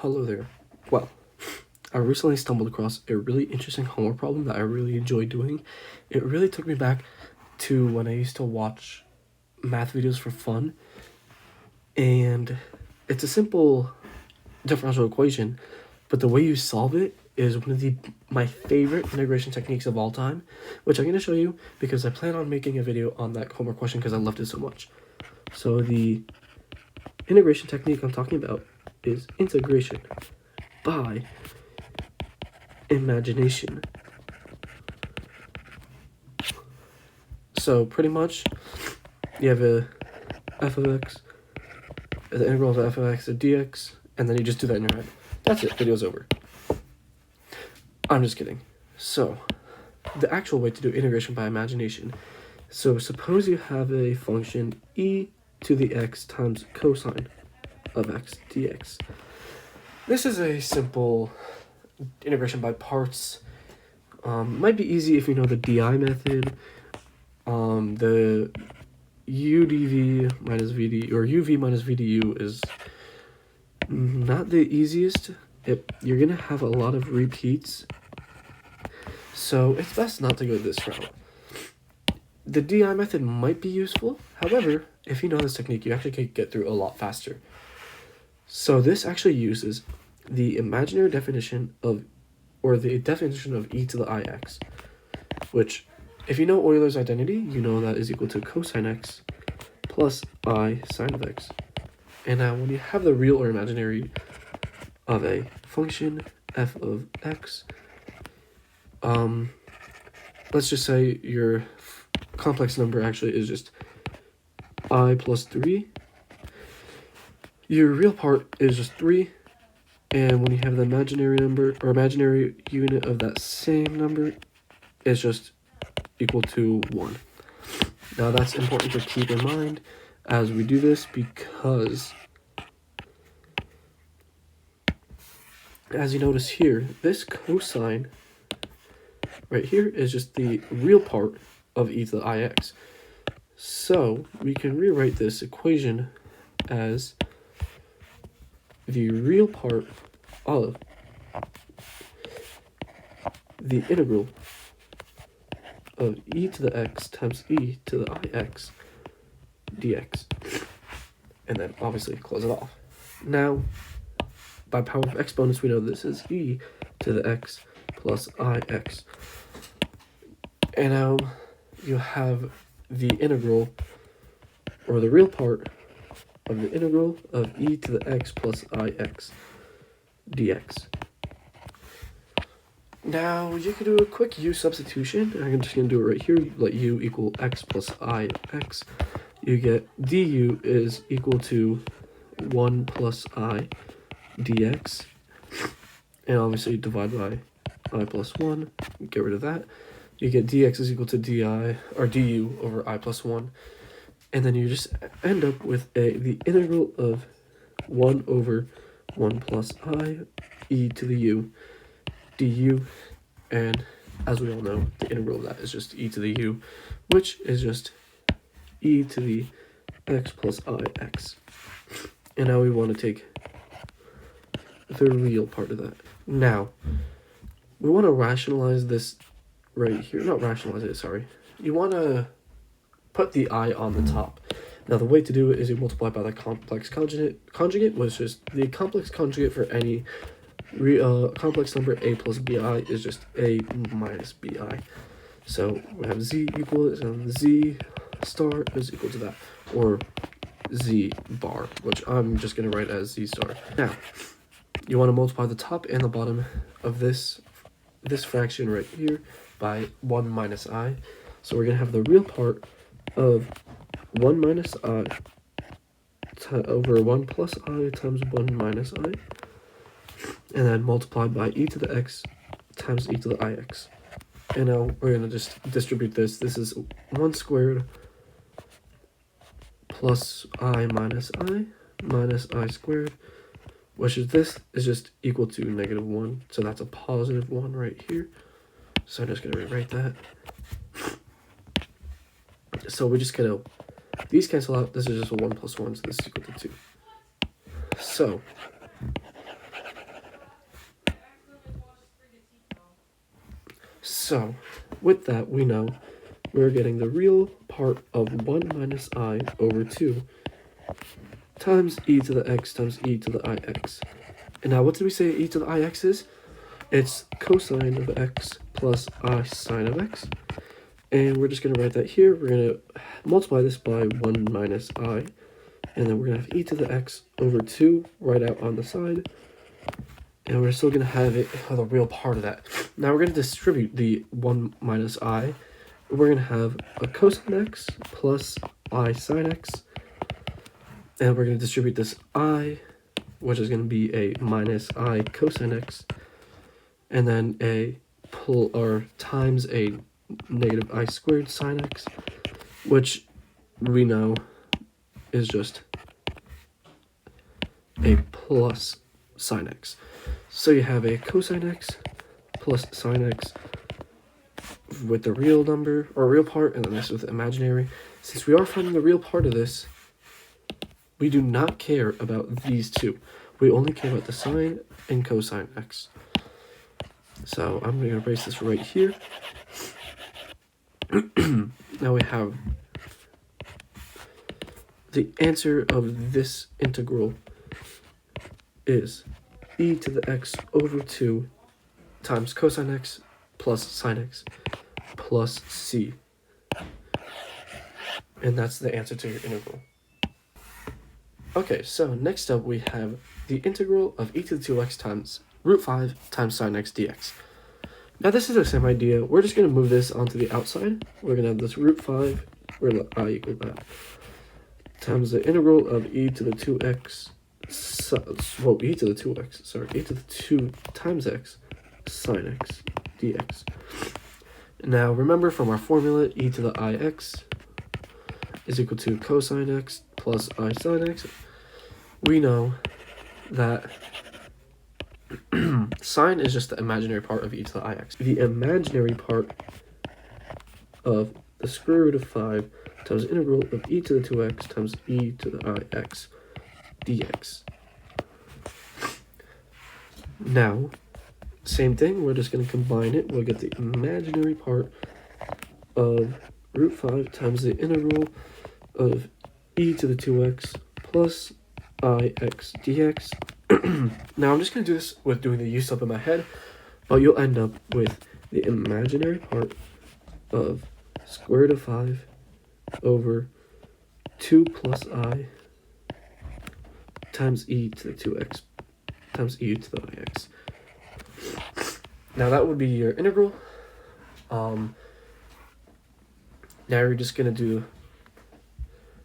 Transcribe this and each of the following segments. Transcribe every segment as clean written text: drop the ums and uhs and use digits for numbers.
Hello there. Well, I recently stumbled across a really interesting homework problem that I really enjoyed doing. It really took me back to when I used to watch math videos for fun, and it's a simple differential equation, but the way you solve it is one of my favorite integration techniques of all time, which I'm going to show you because I plan on making a video on that homework question because I loved it so much. So the integration technique I'm talking about is integration by imagination. So pretty much you have a f of x, the integral of f of x of dx, and then you just do that in your head. That's it, video's over. I'm just kidding. So the actual way to do integration by imagination. So suppose you have a function e to the x times cosine of x dx. This is a simple integration by parts. Might be easy if you know the DI method. The UdV minus VD, or UV minus VDU is not the easiest. You're going to have a lot of repeats, so it's best not to go this route. The DI method might be useful. However, if you know this technique, you actually can get through a lot faster. So this actually uses the imaginary definition of, or the definition of e to the ix, which, if you know Euler's identity, you know that is equal to cosine x plus I sine of x. And now when you have the real or imaginary of a function f of x, let's just say your complex number actually is just I plus 3. Your real part is just 3. And when you have the imaginary number, or imaginary unit of that same number, it's just equal to 1. Now that's important to keep in mind as we do this, because as you notice here, this cosine right here is just the real part of e to the ix. So we can rewrite this equation as the real part of the integral of e to the x times e to the ix dx, and then obviously close it off. Now, by power of exponents, we know this is e to the x plus ix. And now you have the integral, or the real part of the integral of e to the x plus ix dx. Now you can do a quick u substitution. I'm just going to do it right here. Let u equal x plus ix. You get du is equal to 1 plus I dx. And obviously divide by I plus 1. Get rid of that. You get dx is equal to di, or du over I plus 1. And then you just end up with the integral of 1 over 1 plus I e to the u du, and as we all know, the integral of that is just e to the u, which is just e to the x plus ix. And now we want to take the real part of that. Now, we want to rationalize this right here. Not rationalize it, sorry. You want to put the I on the top. Now, the way to do it is you multiply by the complex conjugate, which is the complex conjugate for any complex number a plus bi is just a minus bi. So we have z equals, and z star is equal to that, or z bar, which I'm just going to write as z star. Now, you want to multiply the top and the bottom of this fraction right here by 1 minus I. So we're going to have the real part of 1 minus I over 1 plus I times 1 minus I, and then multiplied by e to the x times e to the ix. And now we're going to just distribute this. This is 1 squared plus I minus I squared, which is this is just equal to negative 1. So that's a positive 1 right here. So I'm just going to rewrite that. So we're just going to, these cancel out. This is just a 1 plus 1, so this is equal to 2. So So, with that, we know we're getting the real part of 1 minus I over 2 times e to the x times e to the ix. And now, what did we say e to the ix is? It's cosine of x plus I sine of x. And we're just going to write that here. We're going to multiply this by 1 minus I. And then we're going to have e to the x over 2 right out on the side. And we're still going to have it, the real part of that. Now we're going to distribute the 1 minus I. We're going to have a cosine x plus I sine x. And we're going to distribute this I, which is going to be a minus I cosine x. And then a times a negative I squared sine x, which we know is just a plus sine x. So you have a cosine x plus sine x with the real number, or real part, and then this with the imaginary. Since we are finding the real part of this, we do not care about these two. We only care about the sine and cosine x. So I'm going to erase this right here. Now we have the answer of this integral is e to the x over 2 times cosine x plus sine x plus c. And that's the answer to your integral. Okay, so next up we have the integral of e to the 2x times root 5 times sine x dx. Now this is the same idea. We're just going to move this onto the outside. We're going to have this root 5, we're going to let I equal that, times the integral of e to the 2x, e to the 2 times x sine x dx. Now remember from our formula, e to the ix is equal to cosine x plus I sine x. We know that sine is just the imaginary part of e to the ix. The imaginary part of the square root of 5 times the integral of e to the 2x times e to the ix dx. Now, same thing, we're just going to combine it. We'll get the imaginary part of root 5 times the integral of e to the 2x plus ix dx. Now I'm just going to do this with doing the u sub in my head, but you'll end up with the imaginary part of square root of 5 over 2 plus I times e to the 2x times e to the ix. Now that would be your integral. Now we're just going to do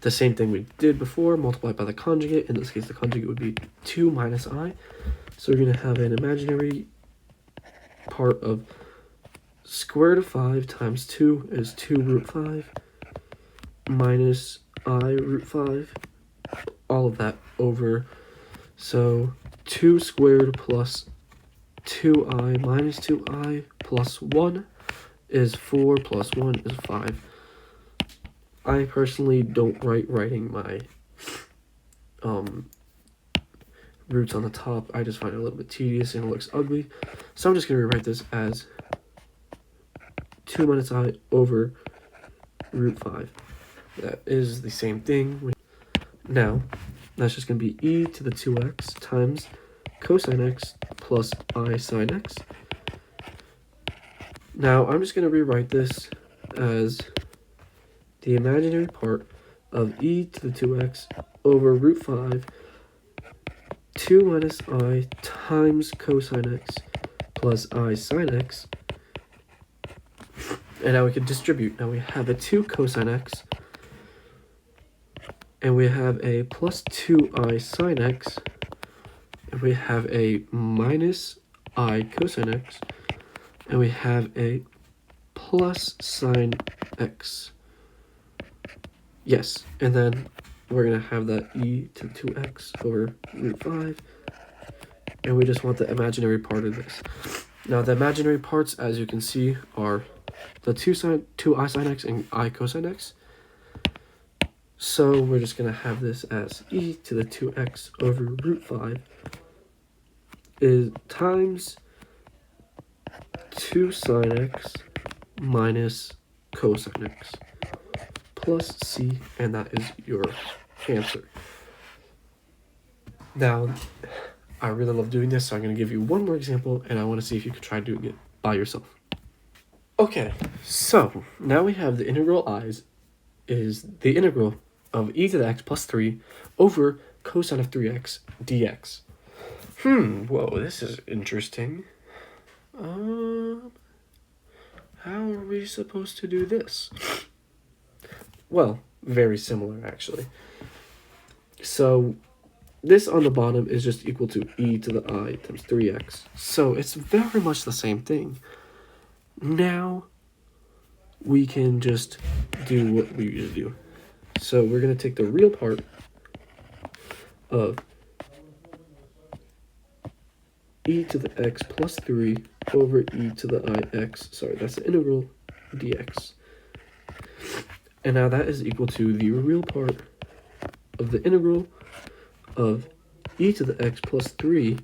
the same thing we did before, multiplied by the conjugate. In this case, the conjugate would be 2 minus I. So we're going to have an imaginary part of square root of 5 times 2 is 2 root 5 minus I root 5, all of that over, so 2 squared plus 2I minus 2I plus 1 is 4 plus 1 is 5. I personally don't like writing my roots on the top. I just find it a little bit tedious and it looks ugly. So I'm just going to rewrite this as 2 minus I over root 5. That is the same thing. Now, that's just going to be e to the 2x times cosine x plus I sine x. Now, I'm just going to rewrite this as the imaginary part of e to the 2x over root 5, 2 minus I times cosine x plus I sine x. And now we can distribute. Now we have a 2 cosine x, and we have a plus 2I sine x, and we have a minus I cosine x, and we have a plus sine x. Yes, and then we're going to have that e to 2x over root 5, and we just want the imaginary part of this. Now the imaginary parts, as you can see, are the 2I sine x and I cosine x. So we're just going to have this as e to the 2x over root 5 is times 2 sine x minus cosine x plus c, and that is your answer. Now, I really love doing this, so I'm going to give you one more example, and I want to see if you can try doing it by yourself. Okay, so now we have the integral i's is the integral of e to the x plus 3 over cosine of 3x dx. Whoa, this is interesting. How are we supposed to do this? Well, very similar, actually. So this on the bottom is just equal to e to the I times 3x. So it's very much the same thing. Now we can just do what we usually do. So we're going to take the real part of e to the x plus 3 over e to the ix. Sorry, that's the integral dx. And now that is equal to the real part of the integral of e to the x plus 3.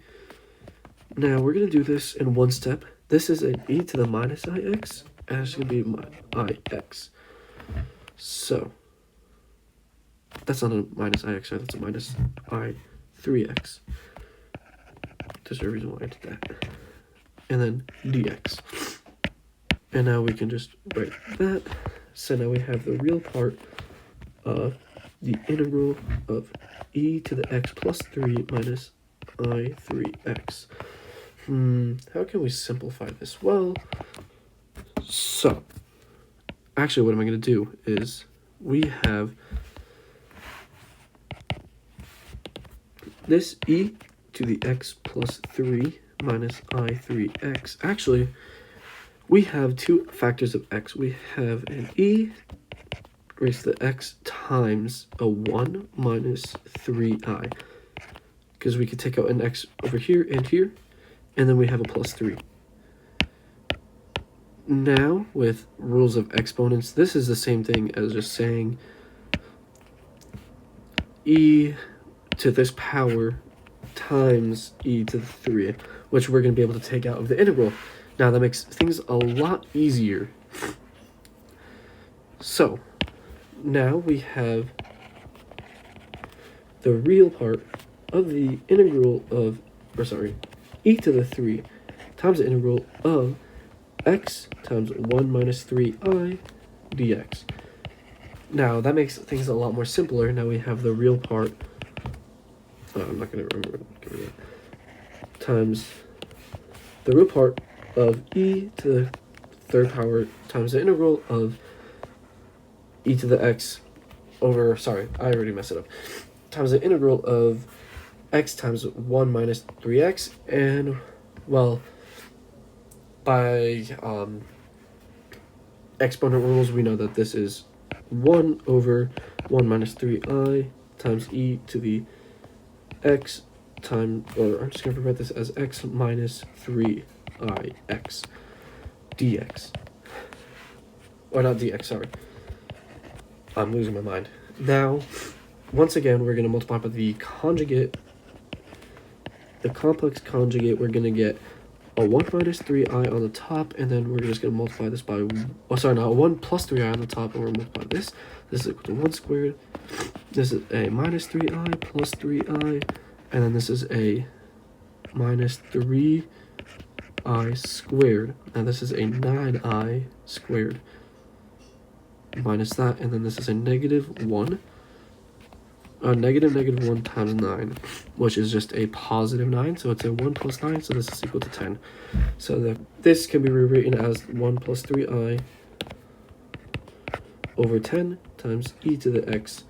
Now we're going to do this in one step. This is an e to the minus ix, and it's going to be my ix. So that's not a minus ix, right? That's a minus I3x. There's a reason why I did that. And then dx. And now we can just write that. So now we have the real part of the integral of e to the x plus 3 minus I3x. How can we simplify this? Well, so actually what am I going to do is we have this e to the x plus 3 minus I3x. Actually, we have two factors of x. We have an e raised to the x times a 1 minus 3i. Because we could take out an x over here, and then we have a plus 3. Now, with rules of exponents, this is the same thing as just saying e to this power times e to the 3, which we're going to be able to take out of the integral. Now, that makes things a lot easier. So, now we have the real part of the integral of, e to the 3 times the integral of x times 1 minus 3i dx. Now, that makes things a lot more simpler. Now we have the real part, I'm not going to remember, times the real part of e to the third power times the integral of e to the x over, I already messed it up, times the integral of x times 1 minus 3x, and, well, by exponent rules, we know that this is 1 over 1 minus 3i times e to the x times, or I'm just going to write this as x minus 3ix dx. Or not dx, sorry. I'm losing my mind. Now, once again, we're going to multiply by the conjugate, the complex conjugate. We're going to get a 1 minus 3i on the top, and then we're just going to multiply this by, a 1 plus 3i on the top, and we're going to multiply this. This is equal to 1 squared. This is a minus 3i plus 3i, and then this is a minus 3i squared. And this is a 9i squared minus that, and then this is a negative 1. Negative 1 times 9, which is just a positive 9, so it's a 1 plus 9, so this is equal to 10. So this can be rewritten as 1 plus 3i over 10 times e to the x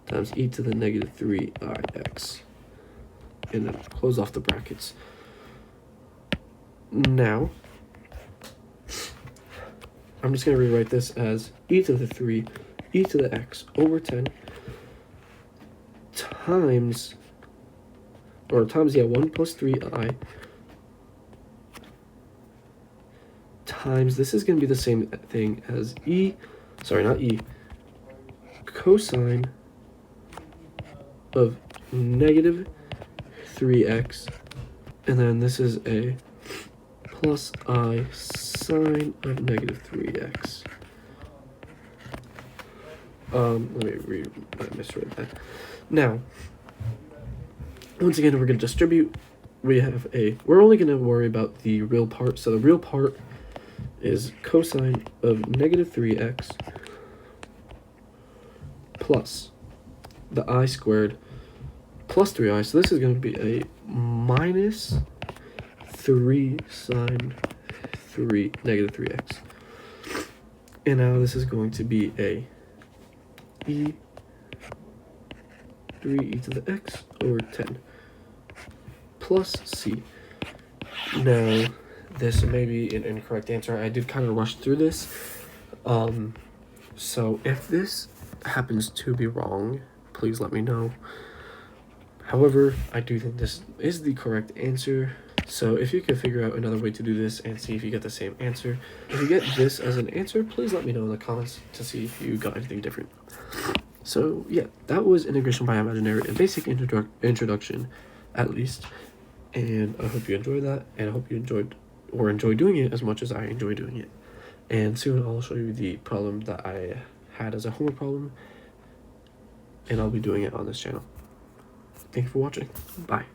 times e to the negative 3ix. And then close off the brackets. Now, I'm just going to rewrite this as e to the 3, e to the x over 10 times 1 plus 3i times, this is going to be the same thing as cosine of negative 3x, and then this is a plus I sine of negative 3x. Let me read, I misread that. Now, once again, we're going to distribute. We're only going to worry about the real part. So the real part is cosine of negative 3x plus the I squared plus 3i. So this is going to be a minus 3 sine negative 3x. And now this is going to be a 3e to the x over 10 plus c. Now, this may be an incorrect answer. I did kind of rush through this. So if this happens to be wrong, please let me know. However, I do think this is the correct answer. So if you can figure out another way to do this and see if you get the same answer. If you get this as an answer, please let me know in the comments to see if you got anything different. So yeah, that was integration by imaginary, a basic introduction at least. And I hope you enjoyed that, and I hope you enjoy doing it as much as I enjoy doing it. And soon I'll show you the problem that I had as a homework problem, and I'll be doing it on this channel. Thank you for watching. Bye.